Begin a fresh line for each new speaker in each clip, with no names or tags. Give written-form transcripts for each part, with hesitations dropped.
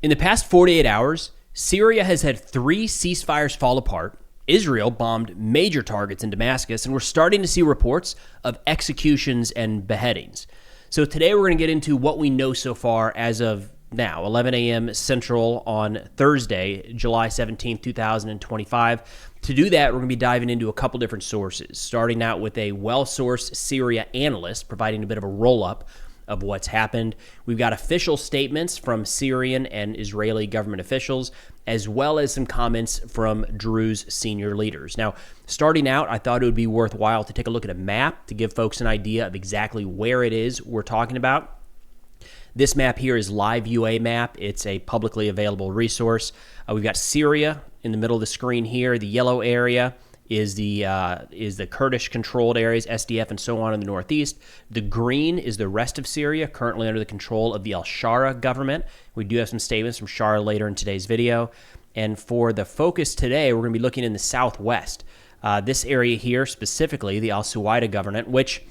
In the past 48 hours, Syria has had 3 ceasefires fall apart. Israel bombed major targets in Damascus, and we're starting to see reports of executions and beheadings. So today we're going to get into what we know so far as of now, 11 a.m. Central on Thursday, July 17th, 2025. To do that, we're going to be diving into a couple different sources, starting out with a well-sourced Syria analyst providing a bit of a roll-up of what's happened. We've got official statements from Syrian and Israeli government officials, as well as some comments from Druze senior leaders. Now, starting out, I thought it would be worthwhile to take a look at a map to give folks an idea of exactly where it is we're talking about. This map here is Live UA Map. It's a publicly available resource. We've got Syria in the middle of the screen here. The yellow area is the Kurdish-controlled areas, SDF and so on in the northeast. The green is the rest of Syria, currently under the control of the al-Shara government. We do have some statements from Shara later in today's video. And for the focus today, we're going to be looking in the southwest. This area here, specifically the al-Suwaida government, which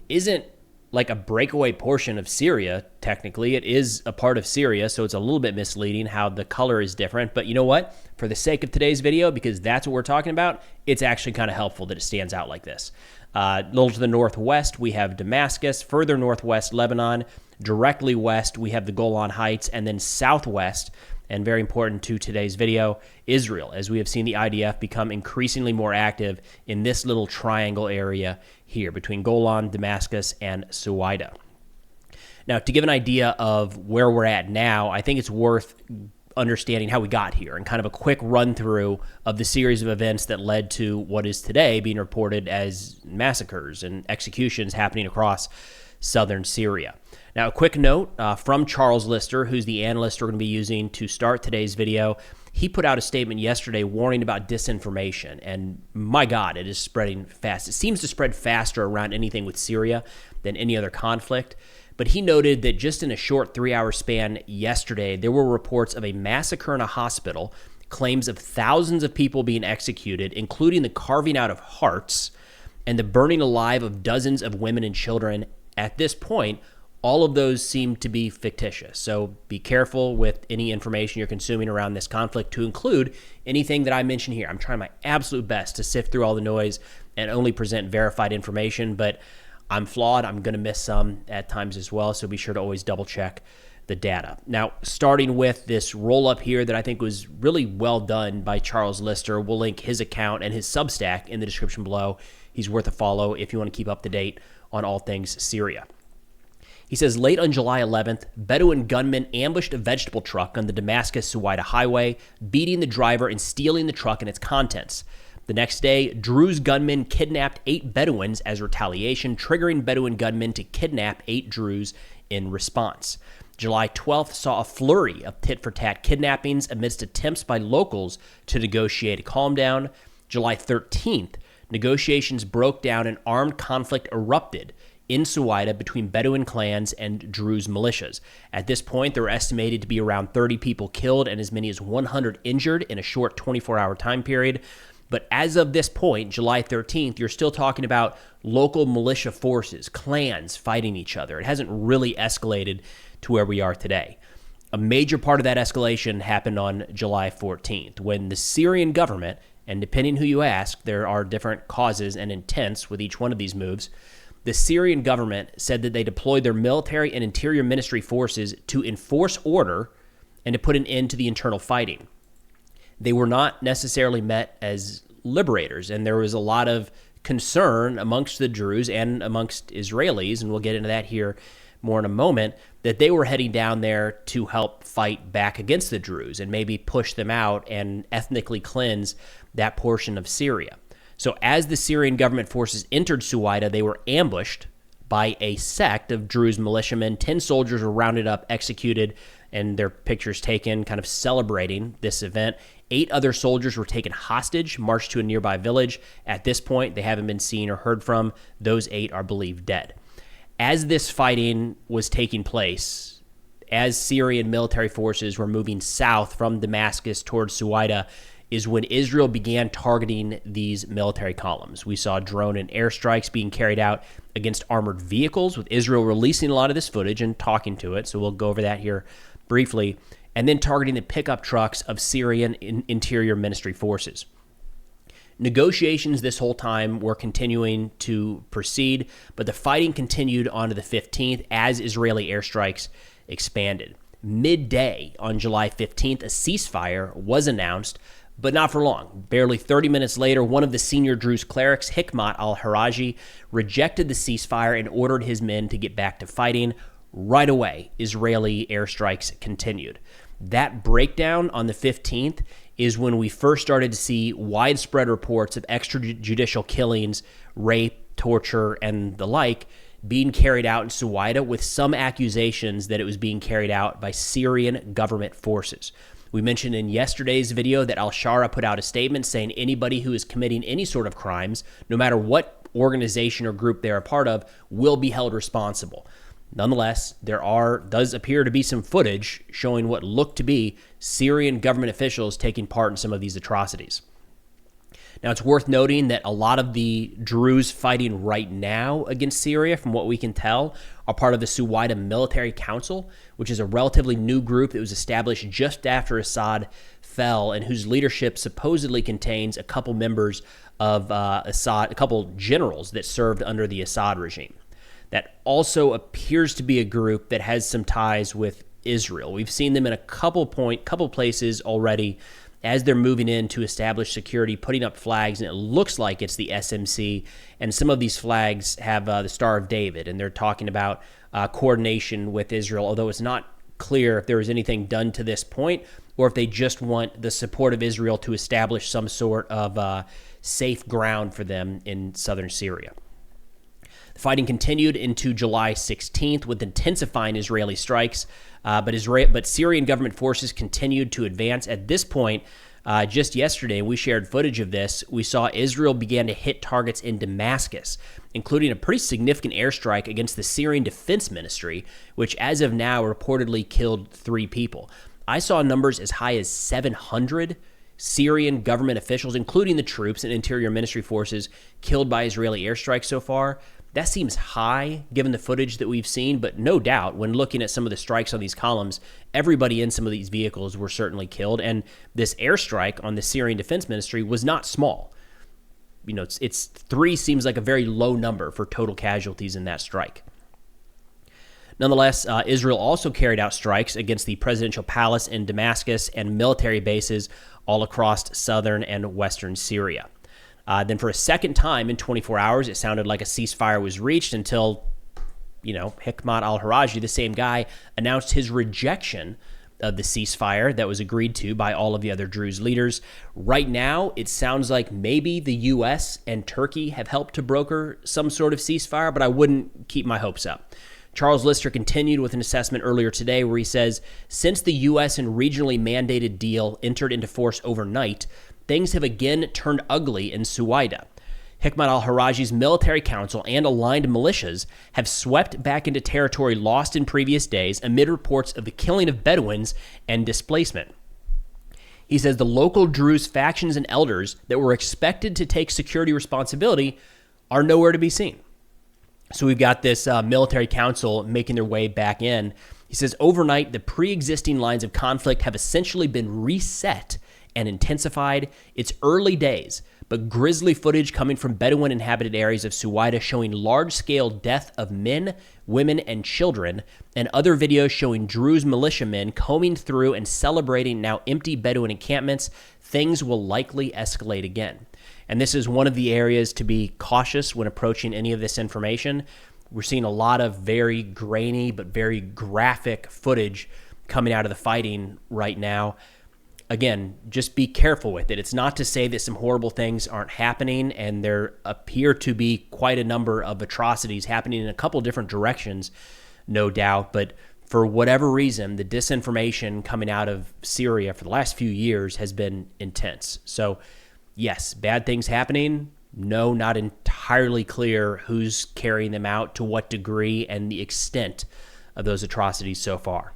isn't like a breakaway portion of Syria, technically. It is a part of Syria, so it's a little bit misleading how the color is different. But you know what? For the sake of today's video, because that's what we're talking about, it's actually kind of helpful that it stands out like this. A little to the northwest, we have Damascus. Further northwest, Lebanon. Directly west, we have the Golan Heights. And then southwest, and very important to today's video, Israel, as we have seen the IDF become increasingly more active in this little triangle area here between Golan, Damascus, and Suwaida. Now, to give an idea of where we're at now, I think it's worth understanding how we got here and kind of a quick run through of the series of events that led to what is today being reported as massacres and executions happening across southern Syria. Now, a quick note from Charles Lister, who's the analyst we're going to be using to start today's video. He put out a statement yesterday warning about disinformation, and my God, it is spreading fast. It seems to spread faster around anything with Syria than any other conflict. But he noted that just in a short 3-hour span yesterday, there were reports of a massacre in a hospital, claims of thousands of people being executed, including the carving out of hearts and the burning alive of dozens of women and children. At this point, all of those seem to be fictitious. So be careful with any information you're consuming around this conflict, to include anything that I mention here. I'm trying my absolute best to sift through all the noise and only present verified information, but I'm flawed. I'm going to miss some at times as well, so be sure to always double check the data. Now, starting with this roll-up here that I think was really well done by Charles Lister. We'll link his account and his Substack in the description below. He's worth a follow if you want to keep up to date on all things Syria. He says, late on July 11th, Bedouin gunmen ambushed a vegetable truck on the Damascus-Suwaida highway, beating the driver and stealing the truck and its contents. The next day, Druze gunmen kidnapped 8 Bedouins as retaliation, triggering Bedouin gunmen to kidnap 8 Druze in response. July 12th saw a flurry of tit-for-tat kidnappings amidst attempts by locals to negotiate a calm down. July 13th, negotiations broke down and armed conflict erupted in Suwaida between Bedouin clans and Druze militias. At this point, there were estimated to be around 30 people killed and as many as 100 injured in a short 24-hour time period. But as of this point, July 13th, you're still talking about local militia forces, clans fighting each other. It hasn't really escalated to where we are today. A major part of that escalation happened on July 14th, when the Syrian government, and depending who you ask, there are different causes and intents with each one of these moves. The Syrian government said that they deployed their military and interior ministry forces to enforce order and to put an end to the internal fighting. They were not necessarily met as liberators, and there was a lot of concern amongst the Druze and amongst Israelis, and we'll get into that here more in a moment, that they were heading down there to help fight back against the Druze and maybe push them out and ethnically cleanse that portion of Syria. So as the Syrian government forces entered Suwaida, they were ambushed by a sect of Druze militiamen. 10 soldiers were rounded up, executed, and their pictures taken, kind of celebrating this event. 8 other soldiers were taken hostage, marched to a nearby village. At this point, they haven't been seen or heard from. Those 8 are believed dead. As this fighting was taking place, as Syrian military forces were moving south from Damascus towards Suwaida, is when Israel began targeting these military columns. We saw drone and airstrikes being carried out against armored vehicles, with Israel releasing a lot of this footage and talking to it, so we'll go over that here briefly. and then targeting the pickup trucks of Syrian Interior Ministry forces. Negotiations this whole time were continuing to proceed, but the fighting continued on to the 15th as Israeli airstrikes expanded. Midday on July 15th, a ceasefire was announced, but not for long. Barely 30 minutes later, one of the senior Druze clerics, Hikmat al-Haraji, rejected the ceasefire and ordered his men to get back to fighting. Right away, Israeli airstrikes continued. That breakdown on the 15th is when we first started to see widespread reports of extrajudicial killings, rape, torture, and the like being carried out in Suwaida, with some accusations that it was being carried out by Syrian government forces. We mentioned in yesterday's video that al-Shara put out a statement saying anybody who is committing any sort of crimes, no matter what organization or group they're a part of, will be held responsible. Nonetheless, does appear to be some footage showing what looked to be Syrian government officials taking part in some of these atrocities. Now, it's worth noting that a lot of the Druze fighting right now against Syria, from what we can tell, are part of the Suwaida Military Council, which is a relatively new group that was established just after Assad fell and whose leadership supposedly contains a couple members of Assad, a couple generals that served under the Assad regime. That also appears to be a group that has some ties with Israel. We've seen them in a couple places already as they're moving in to establish security, putting up flags, and it looks like it's the SMC. And some of these flags have the Star of David, and they're talking about coordination with Israel, although it's not clear if there was anything done to this point or if they just want the support of Israel to establish some sort of safe ground for them in southern Syria. The fighting continued into July 16th with intensifying Israeli strikes, but Syrian government forces continued to advance. At this point, just yesterday, we shared footage of this, we saw Israel began to hit targets in Damascus, including a pretty significant airstrike against the Syrian Defense Ministry, which as of now reportedly killed 3 people. I saw numbers as high as 700 Syrian government officials, including the troops and Interior Ministry forces, killed by Israeli airstrikes so far. That seems high given the footage that we've seen, but no doubt when looking at some of the strikes on these columns, everybody in some of these vehicles were certainly killed. And this airstrike on the Syrian Defense Ministry was not small. You know, it's 3 seems like a very low number for total casualties in that strike. Nonetheless, Israel also carried out strikes against the presidential palace in Damascus and military bases all across southern and western Syria. Then for a second time in 24 hours, it sounded like a ceasefire was reached until, Hikmat al-Haraji, the same guy, announced his rejection of the ceasefire that was agreed to by all of the other Druze leaders. Right now, it sounds like maybe the U.S. and Turkey have helped to broker some sort of ceasefire, but I wouldn't keep my hopes up. Charles Lister continued with an assessment earlier today where he says, since the U.S. and regionally mandated deal entered into force overnight, things have again turned ugly in Suwaida. Hikmat al-Haraji's military council and aligned militias have swept back into territory lost in previous days amid reports of the killing of Bedouins and displacement. He says the local Druze factions and elders that were expected to take security responsibility are nowhere to be seen. So we've got this military council making their way back in. He says overnight, the pre-existing lines of conflict have essentially been reset and intensified. It's early days, but grisly footage coming from Bedouin inhabited areas of Suwaida showing large-scale death of men, women, and children, and other videos showing Druze militiamen combing through and celebrating now empty Bedouin encampments. Things will likely escalate again. And this is one of the areas to be cautious when approaching any of this information. We're seeing a lot of very grainy but very graphic footage coming out of the fighting right now. Again, just be careful with it. It's not to say that some horrible things aren't happening, and there appear to be quite a number of atrocities happening in a couple different directions, no doubt. But for whatever reason, the disinformation coming out of Syria for the last few years has been intense. So, yes, bad things happening. No, not entirely clear who's carrying them out, to what degree, and the extent of those atrocities so far.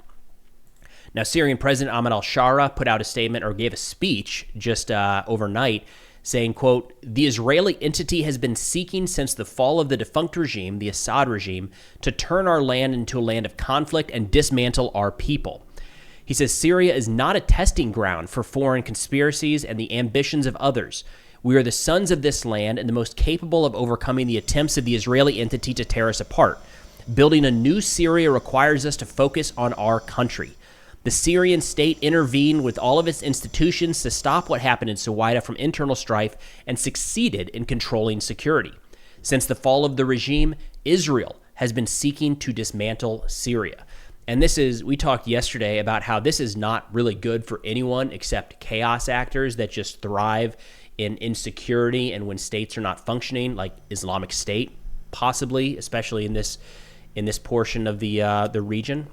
Now, Syrian President Ahmed al-Shara put out a statement or gave a speech just overnight saying, quote, the Israeli entity has been seeking since the fall of the defunct regime, the Assad regime, to turn our land into a land of conflict and dismantle our people. He says Syria is not a testing ground for foreign conspiracies and the ambitions of others. We are the sons of this land and the most capable of overcoming the attempts of the Israeli entity to tear us apart. Building a new Syria requires us to focus on our country. The Syrian state intervened with all of its institutions to stop what happened in Suwaida from internal strife and succeeded in controlling security. Since the fall of the regime, Israel has been seeking to dismantle Syria. And we talked yesterday about how this is not really good for anyone except chaos actors that just thrive in insecurity and when states are not functioning, like Islamic State, possibly, especially in this portion of the region.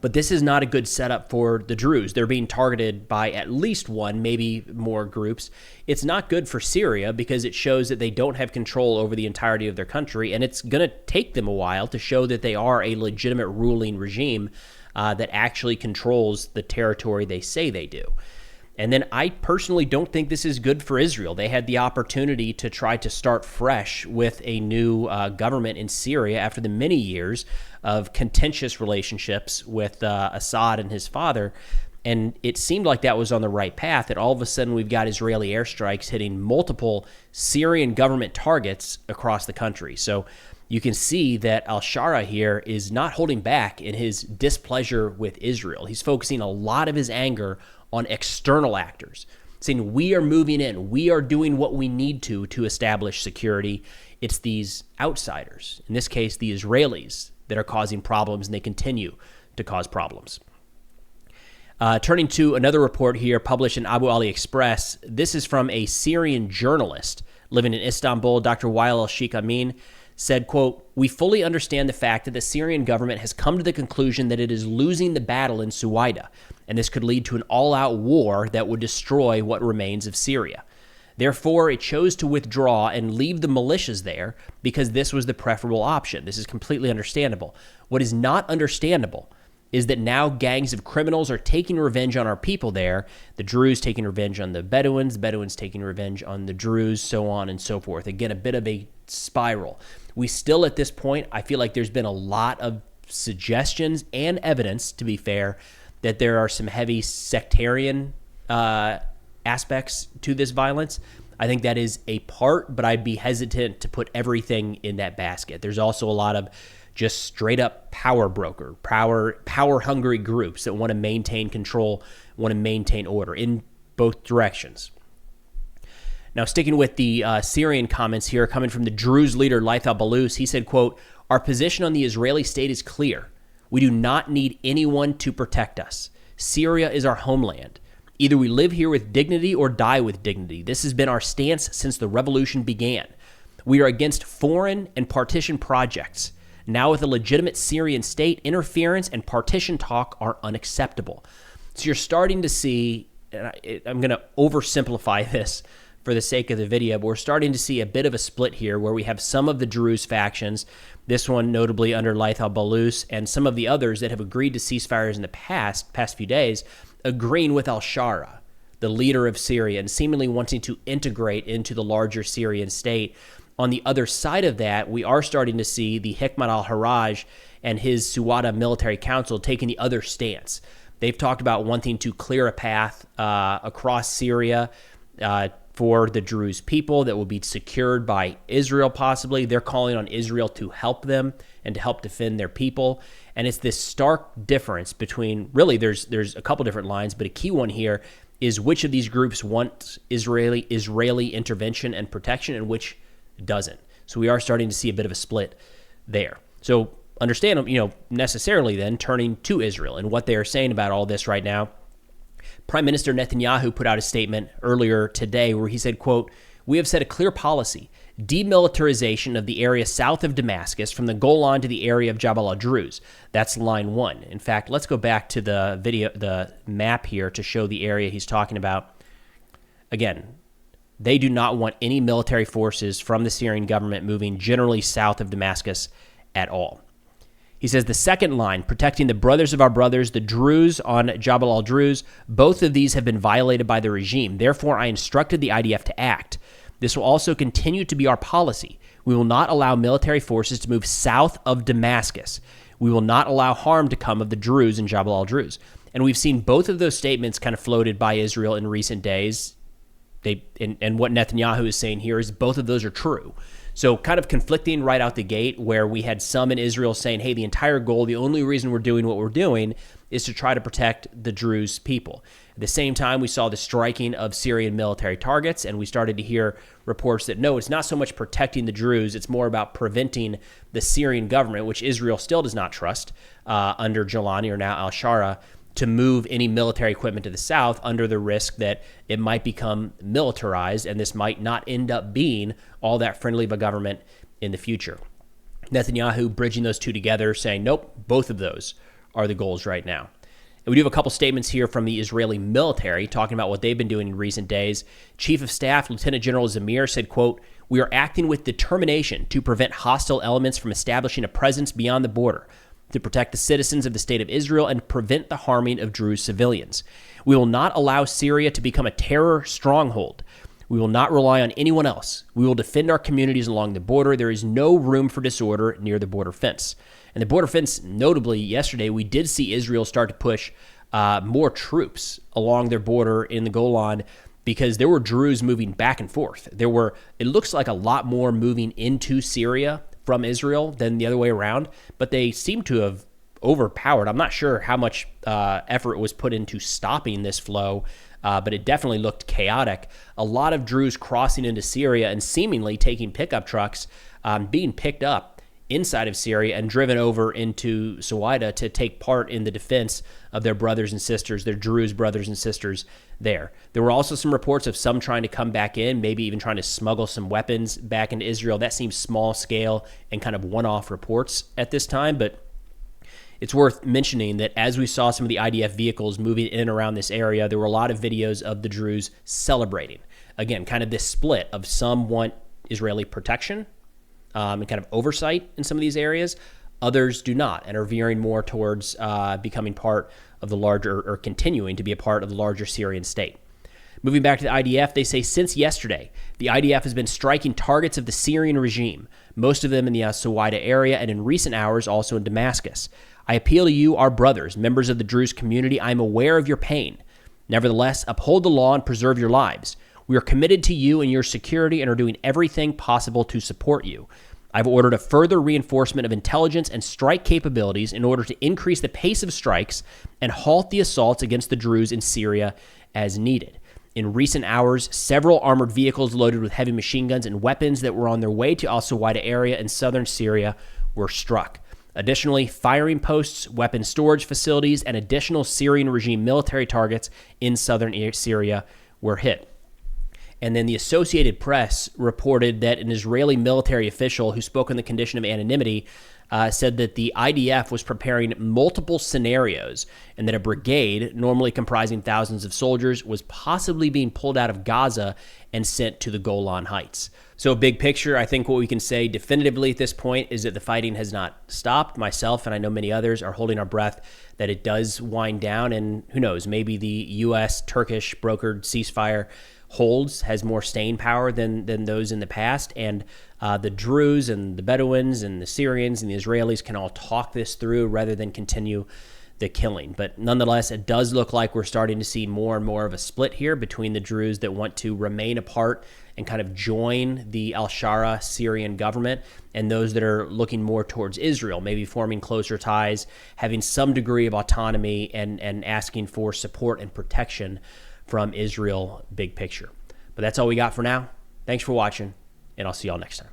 But this is not a good setup for the Druze. They're being targeted by at least one, maybe more groups. It's not good for Syria because it shows that they don't have control over the entirety of their country, and it's going to take them a while to show that they are a legitimate ruling regime that actually controls the territory they say they do. And then I personally don't think this is good for Israel. They had the opportunity to try to start fresh with a new government in Syria after the many years of contentious relationships with Assad and his father. And it seemed like that was on the right path. And all of a sudden, we've got Israeli airstrikes hitting multiple Syrian government targets across the country. So you can see that al-Shara here is not holding back in his displeasure with Israel. He's focusing a lot of his anger on external actors, saying we are moving in, we are doing what we need to establish security. It's these outsiders, in this case, the Israelis, that are causing problems, and they continue to cause problems. Turning to another report here published in Abu Ali Express, this is from a Syrian journalist living in Istanbul, Dr. Wael al-Sheikh Amin, said, quote, "We fully understand the fact that the Syrian government has come to the conclusion that it is losing the battle in Suwaida, and this could lead to an all-out war that would destroy what remains of Syria. Therefore, it chose to withdraw and leave the militias there because this was the preferable option." This is completely understandable. What is not understandable is that now gangs of criminals are taking revenge on our people there, the Druze taking revenge on the Bedouins taking revenge on the Druze, so on and so forth. Again, a bit of a spiral. We still, at this point, I feel like there's been a lot of suggestions and evidence, to be fair, that there are some heavy sectarian aspects to this violence. I think that is a part, but I'd be hesitant to put everything in that basket. There's also a lot of just straight up power hungry groups that want to maintain control, want to maintain order in both directions. Now, sticking with the Syrian comments here, coming from the Druze leader, Laith al-Balus, he said, quote, "Our position on the Israeli state is clear. We do not need anyone to protect us. Syria is our homeland. Either we live here with dignity or die with dignity. This has been our stance since the revolution began. We are against foreign and partition projects. Now, with a legitimate Syrian state, interference and partition talk are unacceptable." So you're starting to see, and I'm going to oversimplify this for the sake of the video, but we're starting to see a bit of a split here where we have some of the Druze factions, this one notably under Laith al-Balus, and some of the others that have agreed to ceasefires in the past few days, agreeing with al-Shara, the leader of Syria, and seemingly wanting to integrate into the larger Syrian state. On the other side of that, we are starting to see the Hikmat al-Haraj and his Suwada military council taking the other stance. They've talked about wanting to clear a path across Syria for the Druze people that will be secured by Israel, possibly. They're calling on Israel to help them and to help defend their people. And it's this stark difference between, really, there's a couple different lines, but a key one here is which of these groups want Israeli intervention and protection and which doesn't. So we are starting to see a bit of a split there. So understand, necessarily then turning to Israel and what they are saying about all this right now. Prime Minister Netanyahu put out a statement earlier today where he said, quote, "We have set a clear policy, demilitarization of the area south of Damascus from the Golan to the area of Jabal al-Druze." That's line one. In fact, let's go back to the map here to show the area he's talking about. Again, they do not want any military forces from the Syrian government moving generally south of Damascus at all. He says the second line, protecting the brothers of our brothers, the Druze on Jabal al-Druze, both of these have been violated by the regime. Therefore, I instructed the IDF to act. This will also continue to be our policy. We will not allow military forces to move south of Damascus. We will not allow harm to come of the Druze in Jabal al-Druze. And we've seen both of those statements kind of floated by Israel in recent days. And what Netanyahu is saying here is both of those are true. So kind of conflicting right out the gate, where we had some in Israel saying, hey, the entire goal, the only reason we're doing what we're doing is to try to protect the Druze people. At the same time, we saw the striking of Syrian military targets, and we started to hear reports that, no, it's not so much protecting the Druze, it's more about preventing the Syrian government, which Israel still does not trust, under Jalani or now al-Shara, to move any military equipment to the south under the risk that it might become militarized, and this might not end up being all that friendly of a government in the future. Netanyahu bridging those two together, saying, nope, both of those are the goals right now. And we do have a couple statements here from the Israeli military talking about what they've been doing in recent days. Chief of Staff Lieutenant General Zamir said, quote, "We are acting with determination to prevent hostile elements from establishing a presence beyond the border, to protect the citizens of the state of Israel and prevent the harming of Druze civilians. We will not allow Syria to become a terror stronghold. We will not rely on anyone else. We will defend our communities along the border. There is no room for disorder near the border fence." And the border fence, notably yesterday, we did see Israel start to push more troops along their border in the Golan, because there were Druze moving back and forth. It looks like a lot more moving into Syria from Israel than the other way around, but they seem to have overpowered. I'm not sure how much effort was put into stopping this flow, but it definitely looked chaotic. A lot of Druze crossing into Syria and seemingly taking pickup trucks, being picked up inside of Syria and driven over into Suwaida to take part in the defense of their brothers and sisters, their Druze brothers and sisters there. There were also some reports of some trying to come back in, maybe even trying to smuggle some weapons back into Israel. That seems small scale and kind of one-off reports at this time, but it's worth mentioning that as we saw some of the IDF vehicles moving in and around this area, there were a lot of videos of the Druze celebrating. Again, kind of this split of some want Israeli protection and kind of oversight in some of these areas. Others do not and are veering more towards becoming part of the larger, or continuing to be a part of the larger Syrian state. Moving back to the IDF, they say since yesterday, the IDF has been striking targets of the Syrian regime, most of them in the Suwaida area, and in recent hours also in Damascus. I appeal to you, our brothers, members of the Druze community. I am aware of your pain. Nevertheless, uphold the law and preserve your lives. We are committed to you and your security and are doing everything possible to support you. I've ordered a further reinforcement of intelligence and strike capabilities in order to increase the pace of strikes and halt the assaults against the Druze in Syria as needed. In recent hours, several armored vehicles loaded with heavy machine guns and weapons that were on their way to al-Suwaida area in southern Syria were struck. Additionally, firing posts, weapon storage facilities, and additional Syrian regime military targets in southern Syria were hit. And then the Associated Press reported that an Israeli military official who spoke on the condition of anonymity said that the IDF was preparing multiple scenarios and that a brigade, normally comprising thousands of soldiers, was possibly being pulled out of Gaza and sent to the Golan Heights. So big picture, I think what we can say definitively at this point is that the fighting has not stopped. Myself, and I know many others, are holding our breath that it does wind down, and who knows, maybe the U.S.-Turkish brokered ceasefire has more staying power than those in the past, and the Druze and the Bedouins and the Syrians and the Israelis can all talk this through rather than continue the killing. But nonetheless, it does look like we're starting to see more and more of a split here between the Druze that want to remain apart and kind of join the al-Shara Syrian government, and those that are looking more towards Israel, maybe forming closer ties, having some degree of autonomy, and asking for support and protection from Israel, big picture. But that's all we got for now. Thanks for watching, and I'll see y'all next time.